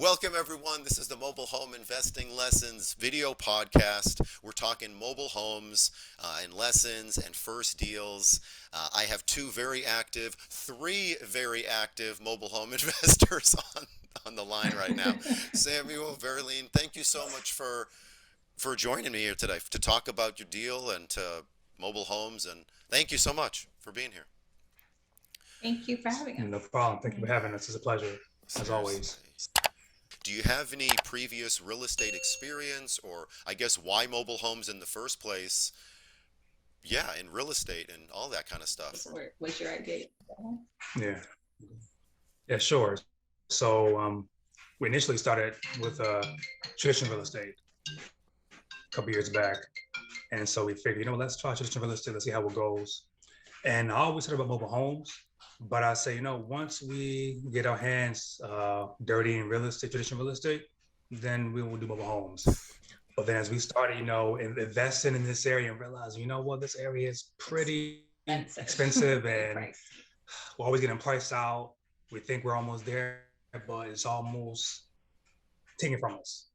Welcome, everyone. This is the Mobile Home Investing Lessons video podcast. We're talking mobile homes and lessons and first deals. I have three very active mobile home investors on the line right now. Samuel, Verline, thank you so much for joining me here today to talk about your deal and to mobile homes. And thank you so much for being here. Thank you for having No us. problem. Thank you for having us. It's a pleasure, as Seriously. always. Do you have any previous real estate experience, or I guess why mobile homes in the first place? Yeah, in real estate and all that kind of stuff. What's your idea? Yeah, yeah, sure. So we initially started with traditional real estate a couple years back, and so we figured, let's try traditional real estate. Let's see how it goes. And I always heard about mobile homes, but I say, once we get our hands dirty in real estate, traditional real estate, then we will do mobile homes. But then as we started, investing in this area and realizing, this area is pretty expensive and Price. we're always getting priced out. We think we're almost there, but it's almost taken from us.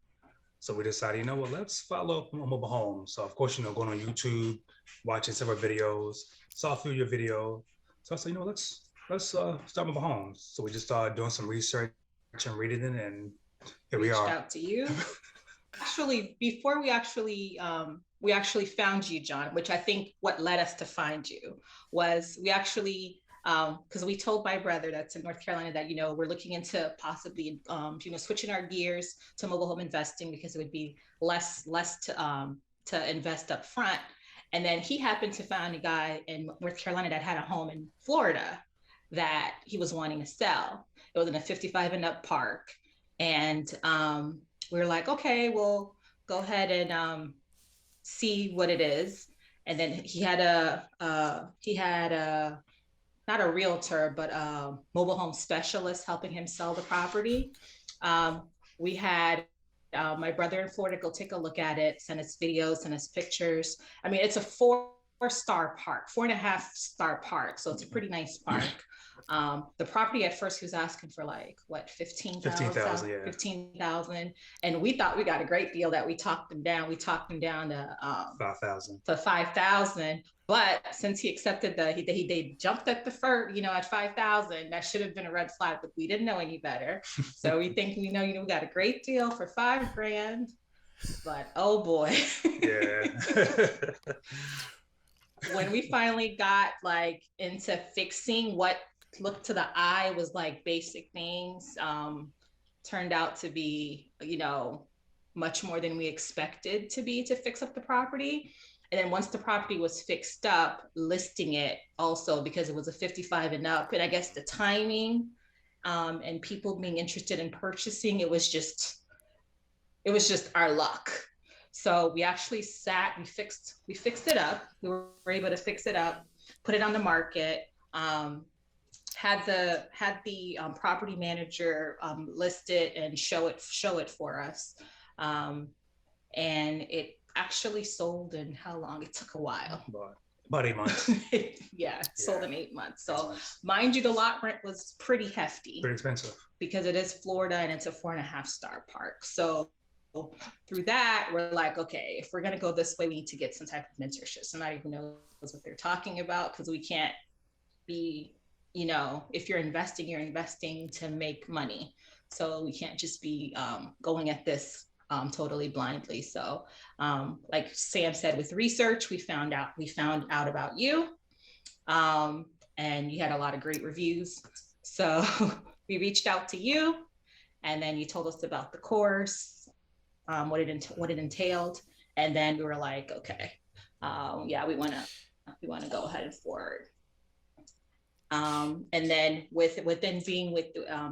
So we decided, let's follow a mobile home. So of course, going on YouTube, watching several videos, saw a few of your videos. So I said, let's start mobile homes. So we just started doing some research and reading it, and here we Reached are. out to you. Actually, before we actually found you, John, which I think what led us to find you was we actually because we told my brother that's in North Carolina that we're looking into possibly switching our gears to mobile home investing because it would be less to invest up front. And then he happened to find a guy in North Carolina that had a home in Florida that he was wanting to sell. It was in a 55 and up park, and we were like, okay, we'll go ahead and see what it is. And then he had a not a realtor, but a mobile home specialist helping him sell the property. We had my brother in Florida go take a look at it, send us videos, send us pictures. I mean, it's a four-star park, 4.5 star park. So it's a pretty nice park. The property at first he was asking for like what 15,000, yeah. 15,000, and we thought we got a great deal that we talked him down. We talked him down 5,000. to 5,000. But since he accepted they jumped at the first, at 5,000, that should have been a red flag, but we didn't know any better. So we think we got a great deal for 5 grand, but oh boy. Yeah. When we finally got like into fixing what looked to the eye was like basic things, turned out to be, much more than we expected to be to fix up the property. And then once the property was fixed up, listing it also because it was a 55 and up, and I guess the timing, and people being interested in purchasing, it was just our luck. So we actually we fixed it up. We were able to fix it up, put it on the market. Had the property manager list it and show it for us, and it actually sold in how long? It took a while. About 8 months. Yeah, sold in 8 months. So Months. mind you, the lot rent was pretty hefty Pretty expensive. because it is Florida and it's a 4.5 star park. So through that, we're like, okay, if we're gonna go this way, we need to get some type of mentorship. Somebody who knows what they're talking about, because we can't be, if you're investing to make money. So we can't just be going at this totally blindly. So, like Sam said, with research, we found out about you, and you had a lot of great reviews. So we reached out to you, and then you told us about the course, what it entailed, and then we were like, okay, yeah, we want to go ahead and forward. And then within being with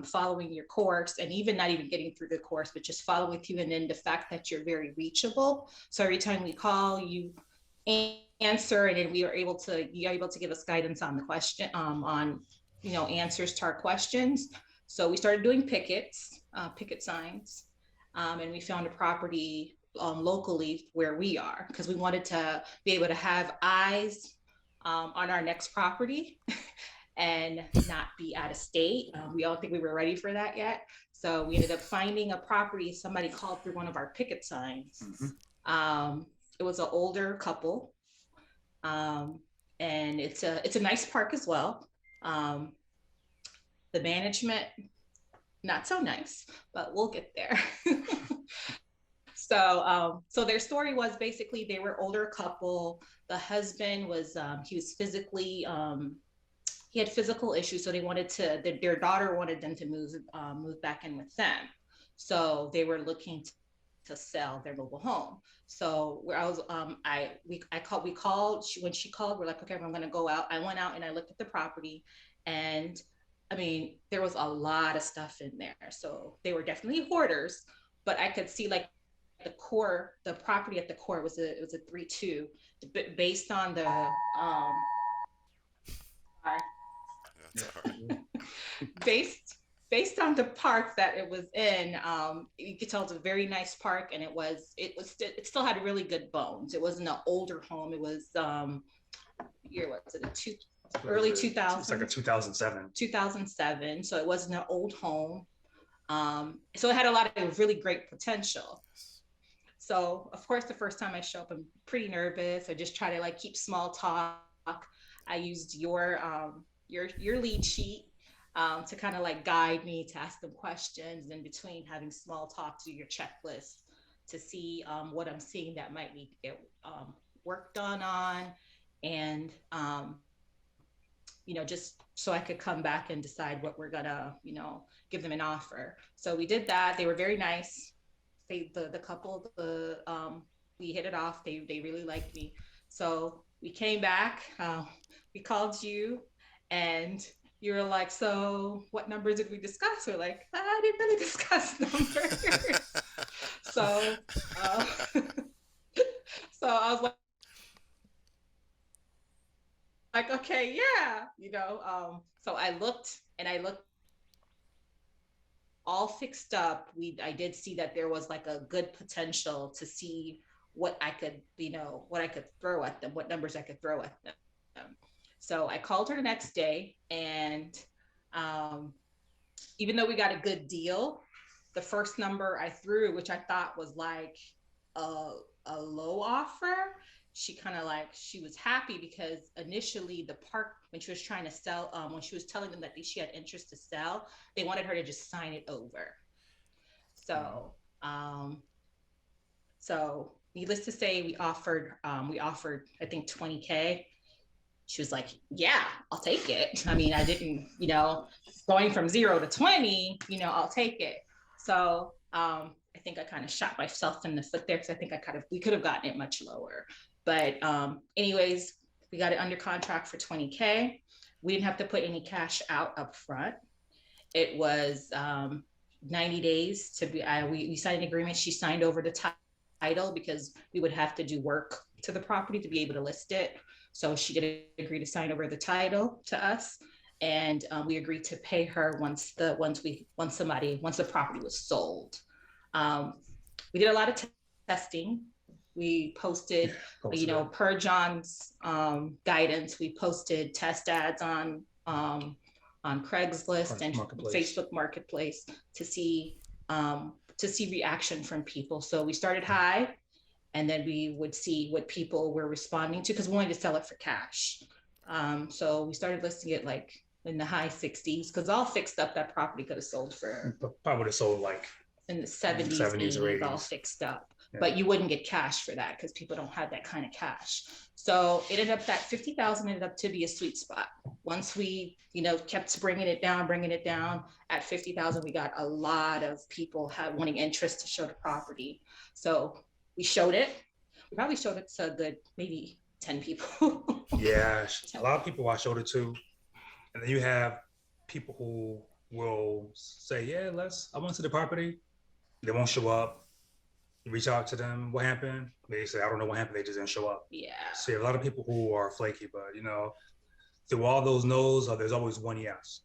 following your course, and even not even getting through the course, but just following with you, and then the fact that you're very reachable. So every time we call, you answer, and then you're able to give us guidance on the question, on answers to our questions. So we started doing picket signs, and we found a property locally where we are because we wanted to be able to have eyes on our next property and not be out of state. We don't think we were ready for that yet. So we ended up finding a property. Somebody called through one of our picket signs. It was an older couple, um, and it's a nice park as well. Um, the management, not so nice, but we'll get there. So their story was basically they were older couple. The husband was he was physically he had physical issues, so they wanted to. Their daughter wanted them to move back in with them. So they were looking to sell their mobile home. So where I was, we called when she called. We're like, okay, I'm gonna go out. I went out and I looked at the property, and I mean, there was a lot of stuff in there. So they were definitely hoarders, but I could see like the property at the core it was a 3-2, based on the That's all right. based based on the park that it was in. You could tell it's a very nice park, and it still had really good bones. It wasn't an older home. It was year was it early 2000s. It's like a 2007. 2007. So it wasn't an old home. So it had a lot of really great potential. So of course, the first time I show up, I'm pretty nervous. I just try to like keep small talk. I used your lead sheet to kind of like guide me, to ask them questions in between, having small talk, to your checklist to see what I'm seeing that might need to get work done on, and just so I could come back and decide what we're gonna, give them an offer. So we did that. They were very nice. The couple, we hit it off. They really liked me. So we came back. We called you, and you were like, "So what numbers did we discuss?" We're like, "I didn't really discuss numbers." so, uh, so I was like, "Okay, yeah," So I looked all fixed up. I did see that there was like a good potential to see what I could, what I could throw at them, what numbers I could throw at them. So I called her the next day, and even though we got a good deal, the first number I threw, which I thought was like a low offer, she was happy because initially the park, when she was trying to sell, when she was telling them that she had interest to sell, they wanted her to just sign it over. So so needless to say, we offered I think 20K. She was like, "Yeah, I'll take it." I mean, I didn't, going from 0 to 20, I'll take it. So I think I kind of shot myself in the foot there, because I think we could have gotten it much lower. But anyways, we got it under contract for 20K. We didn't have to put any cash out up front. It was 90 days to be. We signed an agreement. She signed over the title, because we would have to do work to the property to be able to list it. So she did agree to sign over the title to us, and we agreed to pay her once the property was sold. We did a lot of testing. We posted, per John's guidance, we posted test ads on Craigslist and Facebook Marketplace to see reaction from people. So we started high, and then we would see what people were responding to, because we wanted to sell it for cash. So we started listing it like in the high 60s, because all fixed up, that property could have sold for probably would have sold like in the 70s, 80s, or 80s, all fixed up. Yeah. But you wouldn't get cash for that, because people don't have that kind of cash. So it ended up that 50,000 ended up to be a sweet spot. Once we, kept bringing it down at 50,000, we got a lot of people wanting interest to show the property. So we showed it. We probably showed it to maybe 10 people. Yeah, a lot of people I showed it to. And then you have people who will say, "Yeah, I want to see the property." They won't show up. You reach out to them. What happened? They say, "I don't know what happened. They just didn't show up." Yeah. So you have a lot of people who are flaky, but through all those no's, there's always one yes.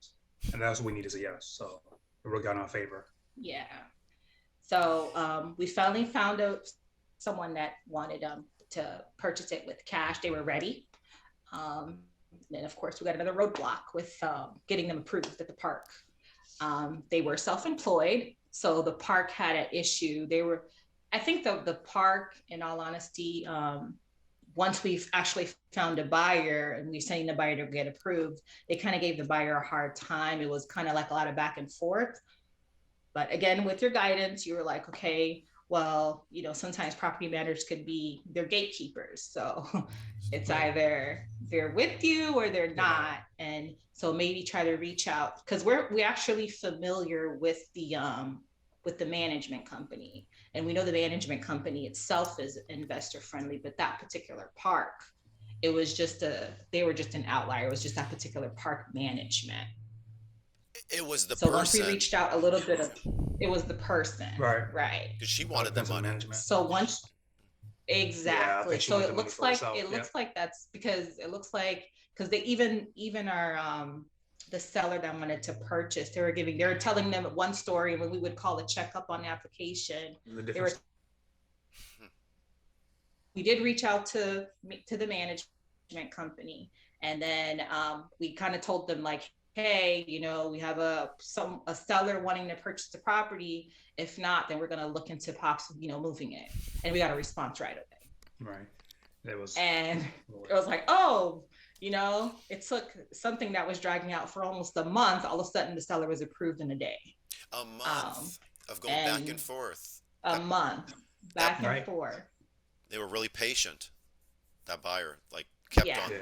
And that's what we need, is a yes. So it worked out in our favor. Yeah. So we finally found someone that wanted to purchase it with cash. They were ready. Then of course we got another roadblock with getting them approved at the park. They were self-employed, so the park had an issue. I think the park, in all honesty, once we've actually found a buyer and we're sending the buyer to get approved, they kind of gave the buyer a hard time. It was kind of like a lot of back and forth. But again, with your guidance, you were like, okay, well, sometimes property managers could be, they're gatekeepers. So it's either they're with you or they're not. And so maybe try to reach out, because we're actually familiar with the management company. And we know the management company itself is investor friendly, but that particular park, they were just an outlier. It was just that particular park management. It was the So person. once we reached out a little bit of, it was the person. Right. Because she wanted the money. So once, exactly. Yeah, so it looks like that's because it looks like, because they even our the seller that wanted to purchase, they were telling them one story, and when we would call a checkup on the application, we did reach out to the management company, and then we kind of told them like, hey, we have a seller wanting to purchase the property. If not, then we're going to look into possibly, moving it. And we got a response right away. Right. It was like, oh, it took something that was dragging out for almost a month. All of a sudden, the seller was approved in a day. A month of going back and forth. A month back and forth. They were really patient. That buyer, like, kept on.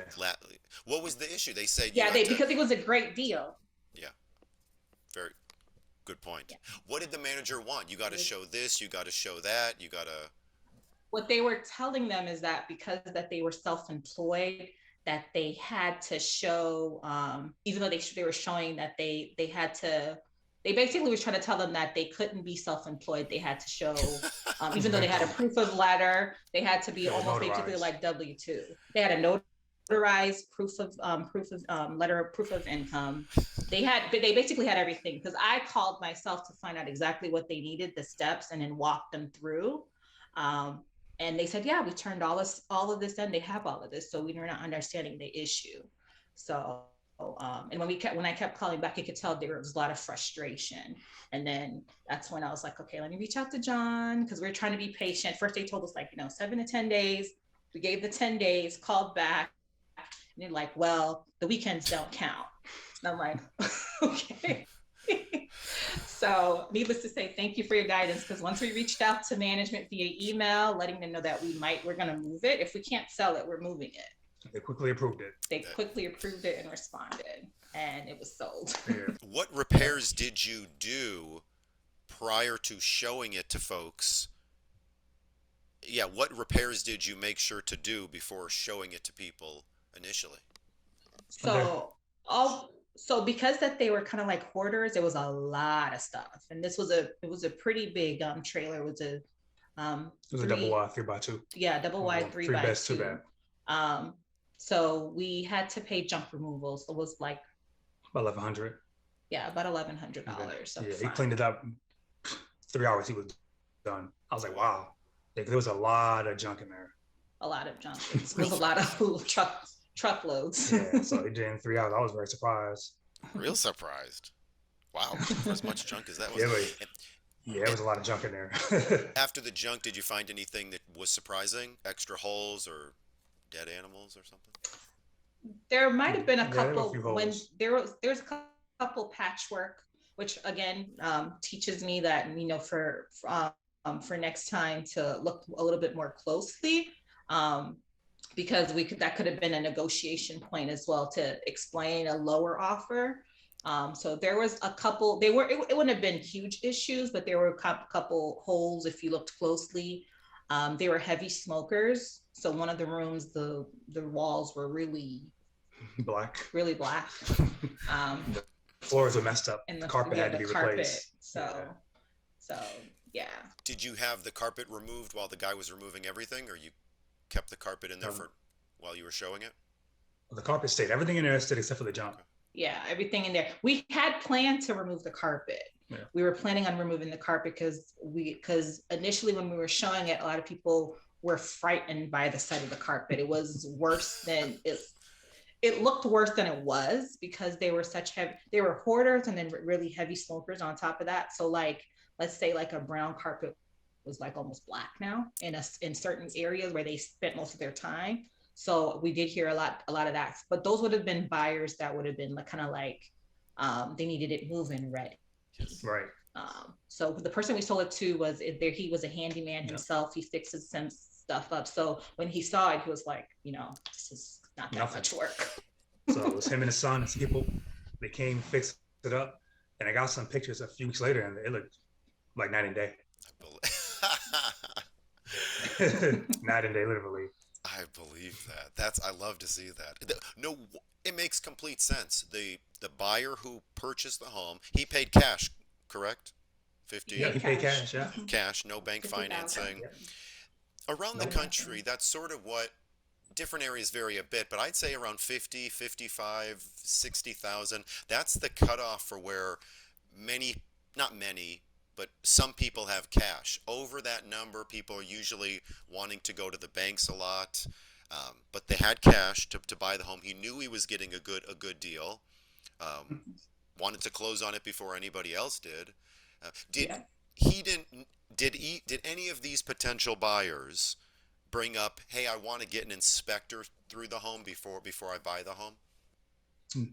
What was the issue? They said because it was a great deal. Yeah, very good point. What did the manager want? You got to show this, you got to show that, you got to. What they were telling them is that because that they were self-employed, that they had to show, even though they were showing that they had to. They basically was trying to tell them that they couldn't be self-employed. They had to show, even though they had a proof of letter, they had to be almost basically like W-2. They had a notarized proof of letter, proof of income. They basically had everything, because I called myself to find out exactly what they needed, the steps, and then walk them through. And they said, yeah, we turned all of this in. They have all of this, so we were not understanding the issue. So. And when I kept calling back, I could tell there was a lot of frustration. And then that's when I was like, okay, let me reach out to John, because we're trying to be patient. First, they told us 7 to 10 days. We gave the 10 days, called back, and they're like, well, the weekends don't count. And I'm like, okay. So needless to say, thank you for your guidance, because once we reached out to management via email, letting them know that we're going to move it. If we can't sell it, we're moving it. They quickly approved it. They quickly approved it and responded, and it was sold. What repairs did you do prior to showing it to folks? Yeah, what repairs did you make sure to do before showing it to people initially? So because that they were kind of like hoarders, there was a lot of stuff, and it was a pretty big trailer. It was a double wide 3x2. Yeah, double wide 3x2. 3 beds, 2 bed. So we had to pay junk removals. It was like about $1,100. Yeah, about $1,100. Yeah, he cleaned it up. 3 hours, he was done. I was like, wow. There was a lot of junk in there. A lot of junk. It was a lot of truckloads. Yeah, so he did in 3 hours. I was very surprised. Real surprised. Wow, for as much junk as that was. Yeah, there was a lot of junk in there. After the junk, did you find anything that was surprising? Extra holes or dead animals or something? There might have been a couple when there's a couple patchwork, which again teaches me that for next time to look a little bit more closely, because that could have been a negotiation point as well to explain a lower offer. So there was a couple. It wouldn't have been huge issues, but there were a couple holes if you looked closely. They were heavy smokers. So one of the rooms, the walls were really black. The floors were messed up. And the carpet had to be replaced. So yeah. Did you have the carpet removed while the guy was removing everything, or you kept the carpet in there while you were showing it? The carpet stayed. Everything in there stayed except for the junk. Yeah, everything in there. We had planned to remove the carpet. Yeah. We were planning on removing the carpet because initially when we were showing it, a lot of people were frightened by the sight of the carpet. It was worse than it looked worse than it was because they were hoarders and then really heavy smokers on top of that. So like, let's say like a brown carpet was like almost black now in certain areas where they spent most of their time. So we did hear a lot of that, but those would have been buyers that would have been like kind of like they needed it moving ready. Yes. Right. So the person we sold it to was there. He was a handyman himself. He fixes some stuff up. So when he saw it, he was like, this is not that much work. So it was him and his son and some people. They came, fixed it up, and I got some pictures a few weeks later, and it looked like night and day. Night and day, literally. I believe that. I love to see that. No, it makes complete sense. The buyer who purchased the home, he paid cash, correct? 50. Yeah, he paid cash. Yeah. Cash, no bank 50,000. financing. Yep. Around the country, that's sort of what different areas vary a bit, but I'd say around 50, 55, 60,000. That's the cutoff for where not many, but some people have cash. Over that number, people are usually wanting to go to the banks a lot. But they had cash to buy the home. He knew he was getting a good deal. Wanted to close on it before anybody else did. Did Yeah. he didn't did any of these potential buyers bring up, hey, I want to get an inspector through the home before I buy the home?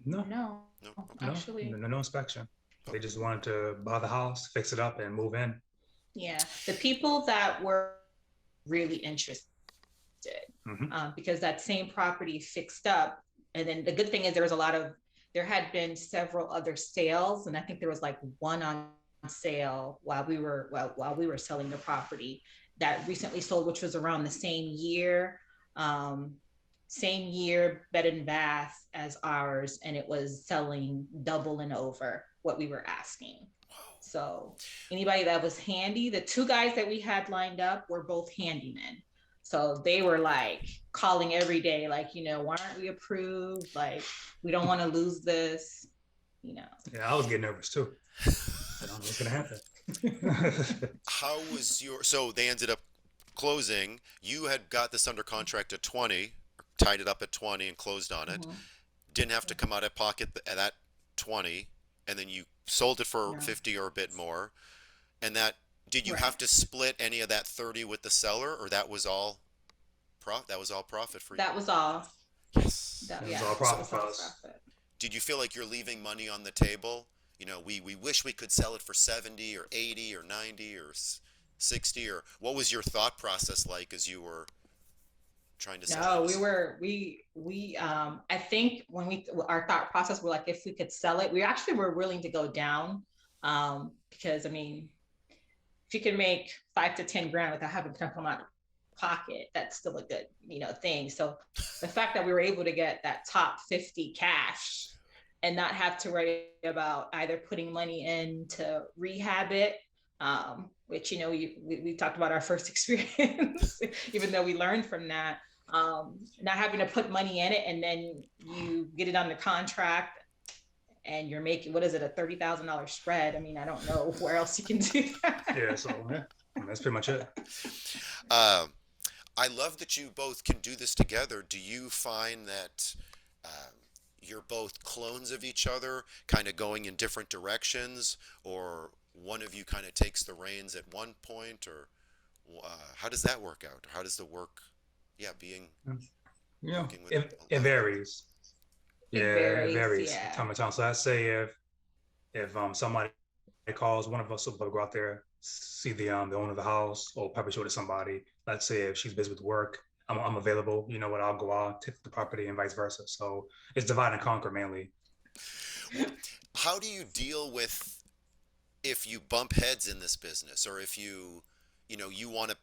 No, No, No. no, actually, no inspection. They just wanted to buy the house, fix it up, and move in. yeah. The people that were really interested, because that same property fixed up, and then the good thing is there had been several other sales, and I think there was like one on sale while we were selling the property that recently sold, which was around the same year bed and bath as ours, and it was selling double and over what we were asking. So anybody that was handy, the two guys that we had lined up were both handymen. So they were like calling every day, like, why aren't we approved? Like, we don't want to lose this, Yeah, I was getting nervous too. I don't know what's gonna happen. How was so they ended up closing. You had got this under contract at 20, tied it up at 20 and closed on it. Didn't have to come out of pocket at that 20, and then you sold it for 50 or a bit more. And did you have to split any of that 30 with the seller, or that was all profit for you? That was all. Yes. That was all profit for us. Did you feel like you're leaving money on the table? We wish we could sell it for 70 or 80 or 90 or 60, or what was your thought process like as you were trying to sell it? No, we I think our thought process were like, if we could sell it, we actually were willing to go down, because I mean, if you can make 5 to 10 grand without having to come out of pocket, that's still a good thing. So the fact that we were able to get that top 50 cash and not have to worry about either putting money in to rehab it, which we talked about our first experience, even though we learned from that, not having to put money in it, and then you get it under contract and you're making, what is it, a $30,000 spread? I mean, I don't know where else you can do that. Yeah, so that's pretty much it. I love that you both can do this together. Do you find that you're both clones of each other, kind of going in different directions, or one of you kind of takes the reins at one point, or how does that work out? How does the work, being working with it varies. It varies yeah. time to time. So I say if somebody calls, one of us will go out there, see the owner of the house, or probably show it to somebody. Let's say if she's busy with work, I'm available. You know what? I'll go out, take the property, and vice versa. So it's divide and conquer mainly. How do you deal with if you bump heads in this business, or if you want to?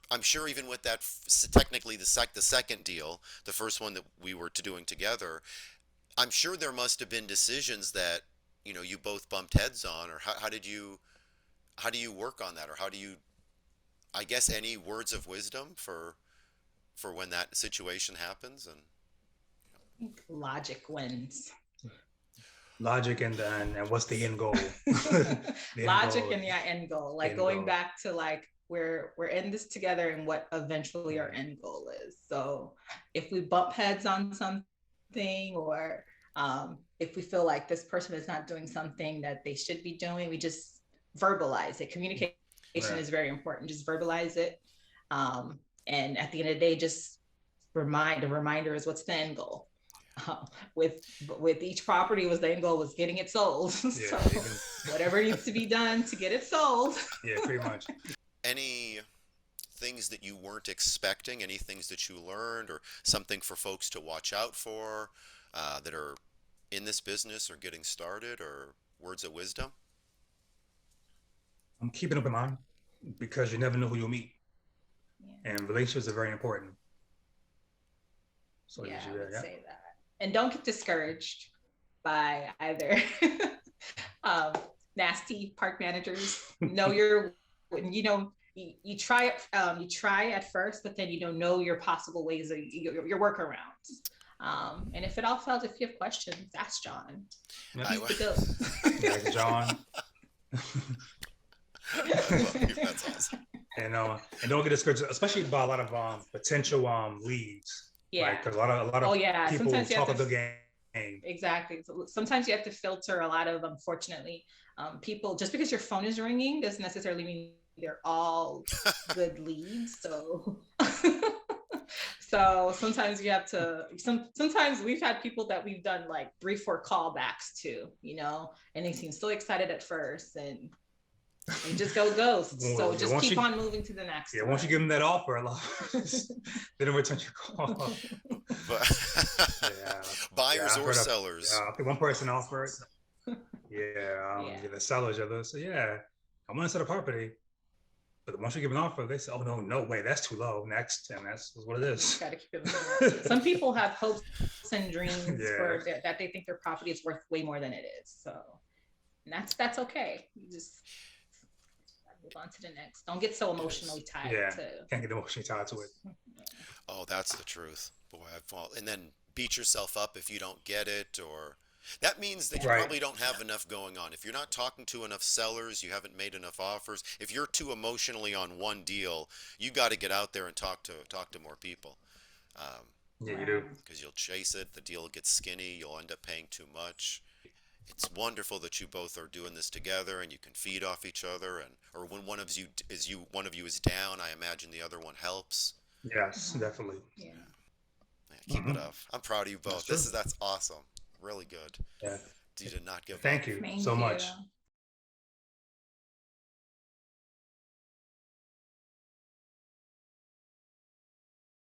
I'm sure even with that, technically the second deal, the first one that we were doing together, I'm sure there must have been decisions that you both bumped heads on, or how do you work on that, or how do you, I guess, any words of wisdom for when that situation happens? And logic wins. Logic and what's the end goal? Logic and end goal. Like going back to like we're in this together and what eventually our end goal is. So if we bump heads on something, something, or if we feel like this person is not doing something that they should be doing, we just verbalize it. Communication Right. is very important. Just verbalize it. And at the end of the day, just the reminder is what's the end goal. Uh, with each property was the end goal was getting it sold. Yeah. So whatever needs to be done to get it sold. Yeah, pretty much. Any things that you weren't expecting? Any things that you learned, or something for folks to watch out for that are in this business or getting started, or words of wisdom? I'm keeping open mind because you never know who you'll meet, Yeah, and relationships are very important. So yeah, you I would yeah. say that. And don't get discouraged by either um, nasty park managers. Know your, you try you try at first, but then know your possible ways of your workarounds. And if it all fails, if you have questions, ask John. Yeah. He's the goat. Like John. That's awesome. And don't get discouraged, especially by a lot of potential leads. Yeah. Right? Because a lot Oh of yeah. people Sometimes you have talk a to good game. exactly. So sometimes you have to filter a lot of, unfortunately, people. Just because your phone is ringing doesn't necessarily mean they're all good leads. So so sometimes you have to. Sometimes we've had people that we've done like 3-4 callbacks to, and they seem so excited at first, and just go ghost. So Yeah, just keep on moving to the next. Yeah, one. once you give them that offer, a lot, they don't return your call. But buyers or sellers. I think one person offered. Yeah, the sellers are those. So yeah, I want to sell the property, but once you give an offer, they say, "Oh no way, that's too low." Next, and that's what it is. Got to keep it. Some people have hopes and dreams that they think their property is worth way more than it is. So, and that's okay. You just move on to the next. Don't get so emotionally tied. Can't get emotionally tied to it. Oh, that's the truth. Boy, and then beat yourself up if you don't get it, or that means that you probably don't have enough going on. If you're not talking to enough sellers, you haven't made enough offers. If you're too emotionally on one deal, you got to get out there and talk to more people. You do. Because you'll chase it, the deal gets skinny, you'll end up paying too much. It's wonderful that you both are doing this together and you can feed off each other, and or when one of you is down, I imagine the other one helps. Yes, definitely. Yeah. Keep it up. I'm proud of you both. That's awesome. Really good. Yeah. You did not give up. Thank you so much.